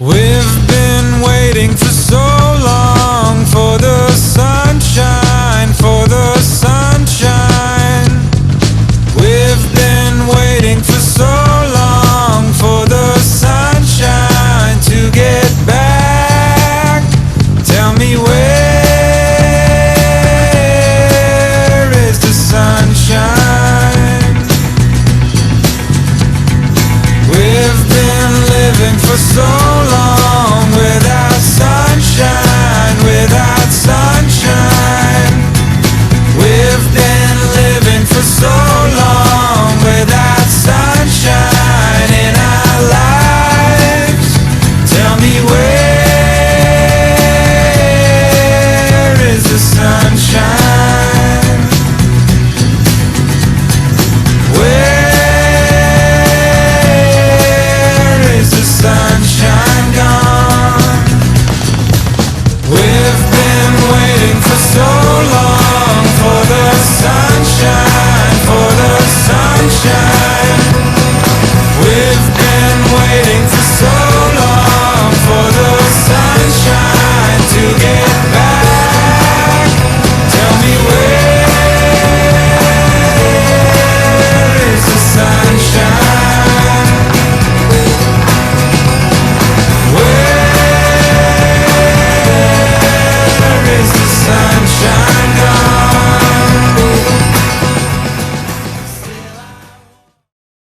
We've been waiting for so long for the sunshine, for the sunshine. We've been waiting for so long for the sunshine to get back. Tell me, where is the sunshine? We've been living for so